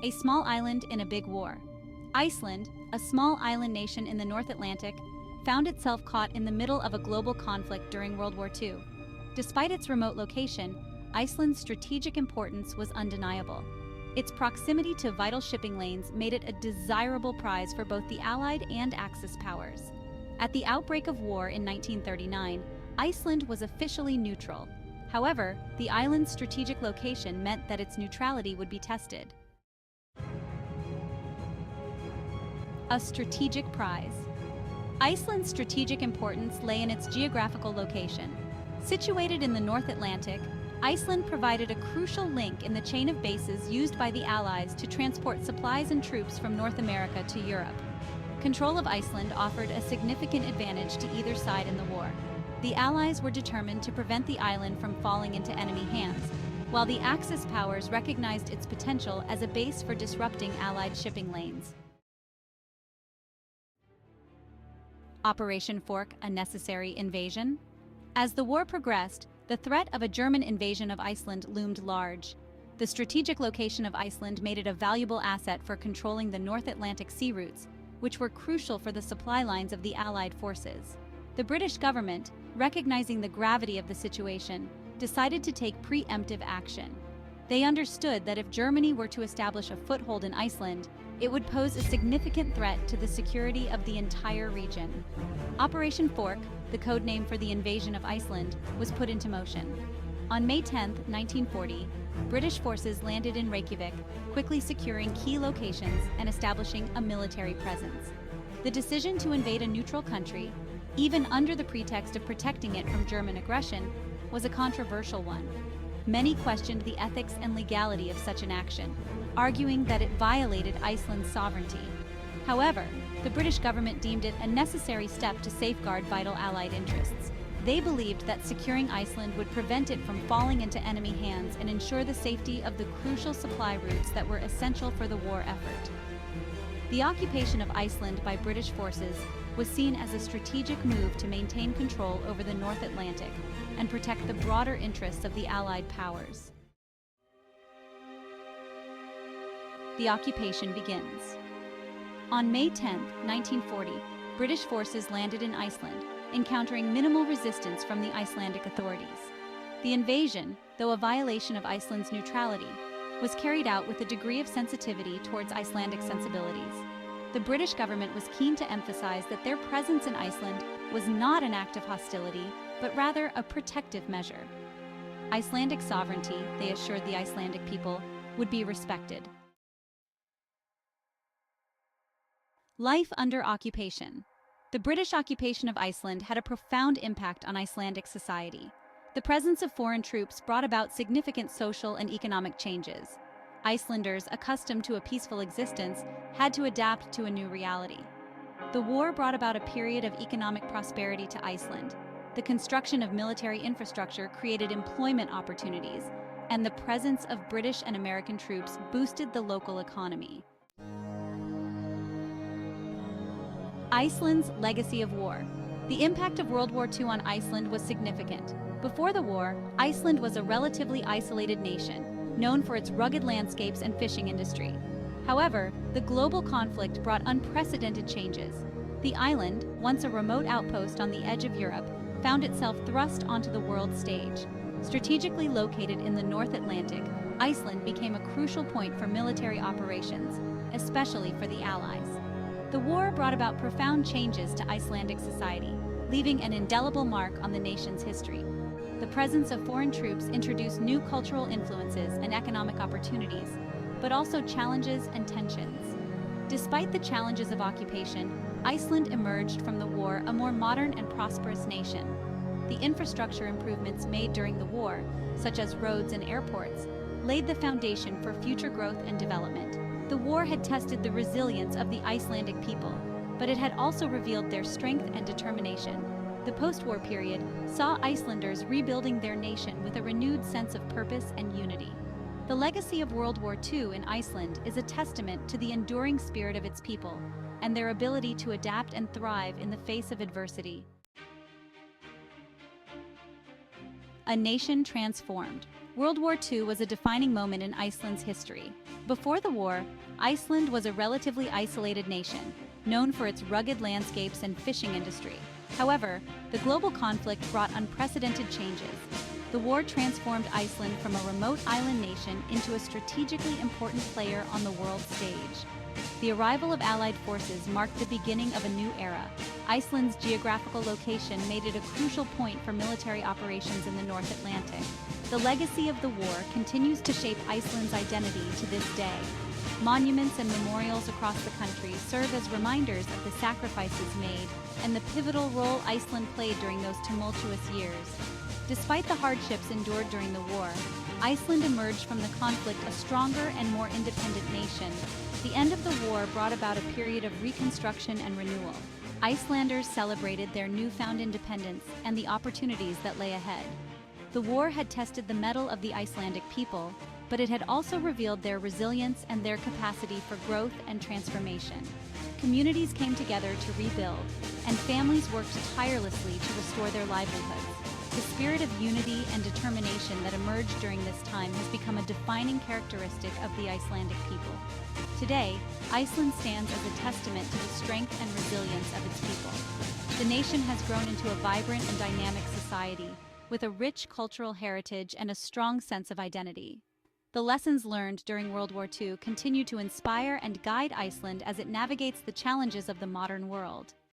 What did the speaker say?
A small island in a big war. Iceland, a small island nation in the North Atlantic, found itself caught in the middle of a global conflict during World War II. Despite its remote location, Iceland's strategic importance was undeniable. Its proximity to vital shipping lanes made it a desirable prize for both the Allied and Axis powers. At the outbreak of war in 1939, Iceland was officially neutral. However, the island's strategic location meant that its neutrality would be tested. A strategic prize. Iceland's strategic importance lay in its geographical location. Situated in the North Atlantic, Iceland provided a crucial link in the chain of bases used by the Allies to transport supplies and troops from North America to Europe. Control of Iceland offered a significant advantage to either side in the war. The Allies were determined to prevent the island from falling into enemy hands, while the Axis powers recognized its potential as a base for disrupting Allied shipping lanes. Operation Fork, a necessary invasion? As the war progressed, the threat of a German invasion of Iceland loomed large. The strategic location of Iceland made it a valuable asset for controlling the North Atlantic sea routes, which were crucial for the supply lines of the Allied forces. The British government, recognizing the gravity of the situation, decided to take preemptive action. They understood that if Germany were to establish a foothold in Iceland, it would pose a significant threat to the security of the entire region. Operation Fork, the code name for the invasion of Iceland, was put into motion. On May 10, 1940, British forces landed in Reykjavik, quickly securing key locations and establishing a military presence. The decision to invade a neutral country, even under the pretext of protecting it from German aggression, was a controversial one. Many questioned the ethics and legality of such an action, arguing that it violated Iceland's sovereignty. However, the British government deemed it a necessary step to safeguard vital Allied interests. They believed that securing Iceland would prevent it from falling into enemy hands and ensure the safety of the crucial supply routes that were essential for the war effort. The occupation of Iceland by British forces was seen as a strategic move to maintain control over the North Atlantic and protect the broader interests of the Allied powers. The occupation begins. On May 10, 1940, British forces landed in Iceland, encountering minimal resistance from the Icelandic authorities. The invasion, though a violation of Iceland's neutrality, was carried out with a degree of sensitivity towards Icelandic sensibilities. The British government was keen to emphasize that their presence in Iceland was not an act of hostility, but rather a protective measure. Icelandic sovereignty, they assured the Icelandic people, would be respected. Life under occupation. The British occupation of Iceland had a profound impact on Icelandic society. The presence of foreign troops brought about significant social and economic changes. Icelanders, accustomed to a peaceful existence, had to adapt to a new reality. The war brought about a period of economic prosperity to Iceland. The construction of military infrastructure created employment opportunities, and the presence of British and American troops boosted the local economy. Iceland's legacy of war. The impact of World War II on Iceland was significant. Before the war, Iceland was a relatively isolated nation, known for its rugged landscapes and fishing industry. However, the global conflict brought unprecedented changes. The island, once a remote outpost on the edge of Europe, found itself thrust onto the world stage. Strategically located in the North Atlantic, Iceland became a crucial point for military operations, especially for the Allies. The war brought about profound changes to Icelandic society, leaving an indelible mark on the nation's history. The presence of foreign troops introduced new cultural influences and economic opportunities, but also challenges and tensions. Despite the challenges of occupation, Iceland emerged from the war a more modern and prosperous nation. The infrastructure improvements made during the war, such as roads and airports, laid the foundation for future growth and development. The war had tested the resilience of the Icelandic people, but it had also revealed their strength and determination. The post-war period saw Icelanders rebuilding their nation with a renewed sense of purpose and unity. The legacy of World War II in Iceland is a testament to the enduring spirit of its people and their ability to adapt and thrive in the face of adversity. A nation transformed. World War II was a defining moment in Iceland's history. Before the war, Iceland was a relatively isolated nation, known for its rugged landscapes and fishing industry. However, the global conflict brought unprecedented changes. The war transformed Iceland from a remote island nation into a strategically important player on the world stage. The arrival of Allied forces marked the beginning of a new era. Iceland's geographical location made it a crucial point for military operations in the North Atlantic. The legacy of the war continues to shape Iceland's identity to this day. Monuments and memorials across the country serve as reminders of the sacrifices made and the pivotal role Iceland played during those tumultuous years. Despite the hardships endured during the war, Iceland emerged from the conflict a stronger and more independent nation. The end of the war brought about a period of reconstruction and renewal. Icelanders celebrated their newfound independence and the opportunities that lay ahead. The war had tested the mettle of the Icelandic people, but it had also revealed their resilience and their capacity for growth and transformation. Communities came together to rebuild, and families worked tirelessly to restore their livelihoods. The spirit of unity and determination that emerged during this time has become a defining characteristic of the Icelandic people. Today, Iceland stands as a testament to the strength and resilience of its people. The nation has grown into a vibrant and dynamic society, with a rich cultural heritage and a strong sense of identity. The lessons learned during World War II continue to inspire and guide Iceland as it navigates the challenges of the modern world.